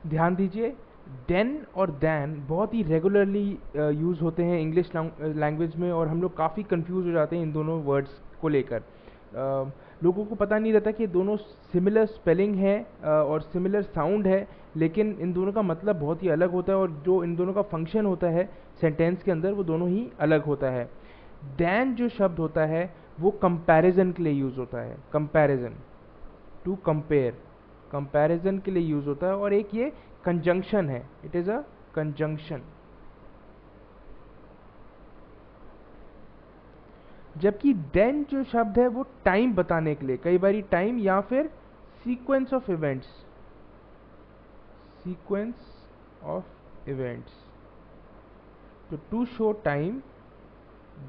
ध्यान दीजिए, देन और दैन बहुत ही रेगुलरली यूज़ होते हैं इंग्लिश लैंग्वेज में, और हम लोग काफ़ी कंफ्यूज हो जाते हैं इन दोनों वर्ड्स को लेकर। लोगों को पता नहीं रहता कि ये दोनों सिमिलर स्पेलिंग है और सिमिलर साउंड है, लेकिन इन दोनों का मतलब बहुत ही अलग होता है, और जो इन दोनों का फंक्शन होता है सेंटेंस के अंदर वो दोनों ही अलग होता है। दैन जो शब्द होता है वो कंपैरिजन के लिए यूज़ होता है, कंपैरिजन, टू कंपेयर, कंपैरिजन के लिए यूज़ होता है। और एक ये कंजंक्शन है, इट इज़ अ कंजंक्शन। जबकि देन जो शब्द है वो टाइम बताने के लिए, कई बारी टाइम या फिर sequence of events, sequence of events, तो to show time,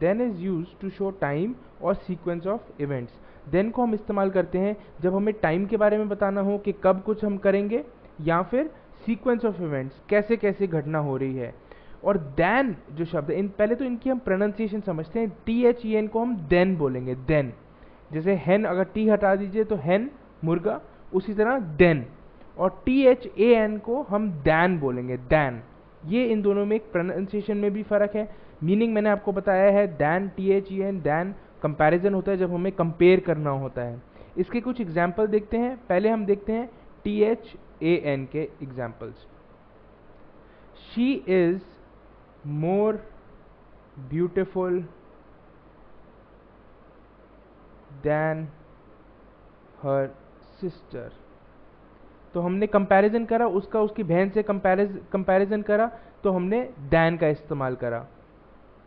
then is use to show time और सीक्वेंस ऑफ इवेंट्स। देन को हम इस्तेमाल करते हैं जब हमें टाइम के बारे में बताना हो कि कब कुछ हम करेंगे, या फिर सीक्वेंस ऑफ इवेंट्स, कैसे कैसे घटना हो रही है। और देन जो शब्द है, इन पहले तो इनकी हम प्रोनाउंसिएशन समझते हैं। THEN को हम देन बोलेंगे, देन। जैसे हेन, अगर टी हटा दीजिए तो हेन मुर्गा, उसी तरह देन। और THAN को हम दैन बोलेंगे, दैन। ये इन दोनों में एक प्रोनाउंसिएशन में भी फ़र्क है। मीनिंग मैंने आपको बताया है, दैन, THEN, दैन कंपैरिजन होता है जब हमें कंपेयर करना होता है। इसके कुछ एग्जाम्पल देखते हैं। पहले हम देखते हैं THAN के examples. She is more beautiful than her sister. तो हमने कंपैरिजन करा उसका, उसकी बहन से कंपैरिजन करा, तो हमने दैन का इस्तेमाल करा।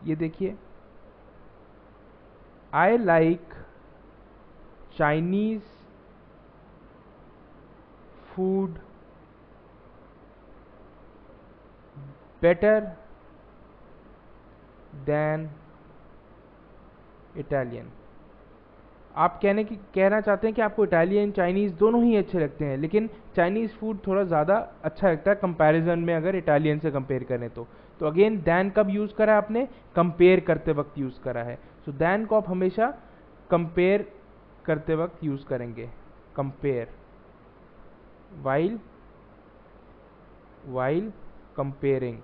ये देखिए, I like Chinese food better than Italian. आप कहना चाहते हैं कि आपको इटालियन चाइनीज़ दोनों ही अच्छे लगते हैं, लेकिन चाइनीज़ फूड थोड़ा ज़्यादा अच्छा लगता है कंपैरिजन में, अगर इटालियन से कंपेयर करें तो अगेन दैन कब यूज़ करा है आपने? कंपेयर करते वक्त यूज़ करा है। सो दैन को आप हमेशा कंपेयर करते वक्त यूज़ करेंगे, compare, while, while comparing,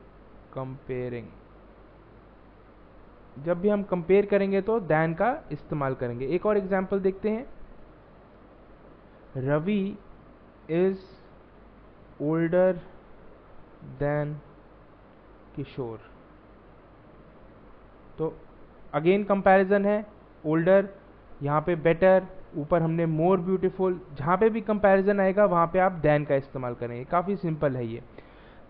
comparing. जब भी हम कंपेयर करेंगे तो दैन का इस्तेमाल करेंगे। एक और एग्जांपल देखते हैं। रवि इज ओल्डर देन किशोर। तो अगेन कंपैरिजन है, ओल्डर, यहाँ पे बेटर, ऊपर हमने मोर ब्यूटीफुल। जहाँ पे भी कंपैरिजन आएगा वहाँ पे आप देन का इस्तेमाल करेंगे। काफ़ी सिंपल है ये।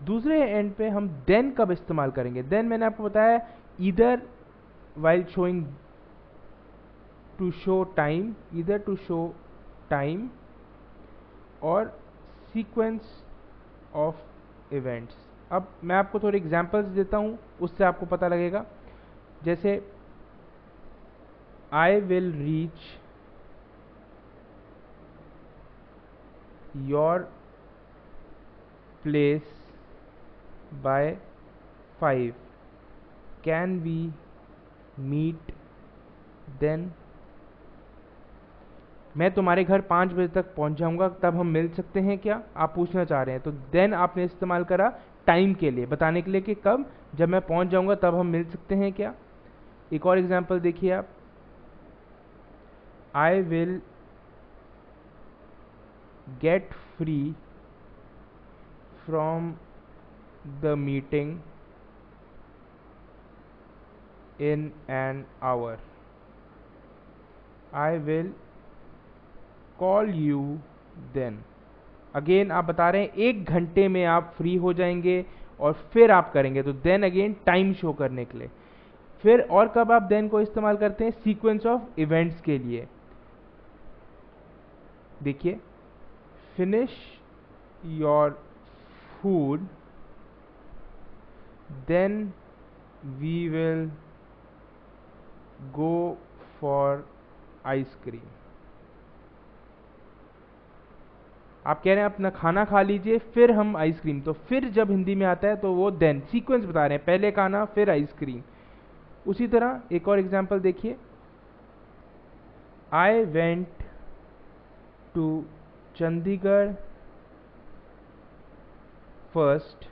दूसरे एंड पे हम देन कब इस्तेमाल करेंगे? देन मैंने आपको बताया, either while showing to show time, either to show time और sequence of events। अब मैं आपको थोड़े एग्जांपल्स देता हूँ, उससे आपको पता लगेगा। जैसे I will reach your place by 5, can we meet then? मैं तुम्हारे घर 5 बजे तक पहुंच जाऊंगा, तब हम मिल सकते हैं क्या? आप पूछना चाह रहे हैं। तो देन आपने इस्तेमाल करा टाइम के लिए, बताने के लिए कि कब, जब मैं पहुंच जाऊंगा तब हम मिल सकते हैं क्या। एक और एग्जांपल देखिए आप, I will get free from the meeting in an hour, I will call you then. Again आप बता रहे हैं 1 घंटे में आप फ्री हो जाएंगे और फिर आप करेंगे, तो देन अगेन टाइम शो करने के लिए। फिर और कब आप देन को इस्तेमाल करते हैं? सीक्वेंस ऑफ इवेंट्स के लिए। देखिए, finish your food then we will go for ice cream. आप कह रहे हैं अपना खाना खा लीजिए फिर हम आइसक्रीम, तो फिर जब हिंदी में आता है तो वो देन, सीक्वेंस बता रहे हैं, पहले खाना फिर आइसक्रीम। उसी तरह एक और एग्जांपल देखिए, I went to Chandigarh first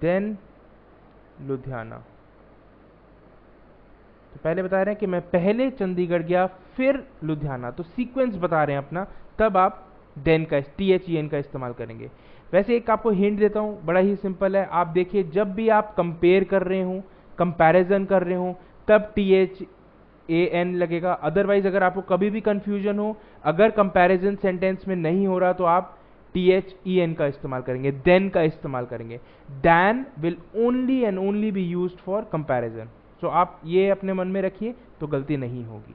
then Ludhiana. तो पहले बता रहे हैं कि मैं पहले चंडीगढ़ गया फिर लुधियाना, तो सीक्वेंस बता रहे हैं अपना, तब आप देन का THEN का इस्तेमाल करेंगे। वैसे एक आपको हिंट देता हूं, बड़ा ही सिंपल है। आप देखिए जब भी आप कंपेयर कर रहे हो, कंपैरिजन कर रहे हो, तब THAN लगेगा। अदरवाइज अगर आपको कभी भी कंफ्यूजन हो, अगर कंपैरिजन सेंटेंस में नहीं हो रहा, तो आप THEN का इस्तेमाल करेंगे, देन का इस्तेमाल करेंगे। Then will only and only be used for comparison. So आप ये अपने मन में रखिए तो गलती नहीं होगी।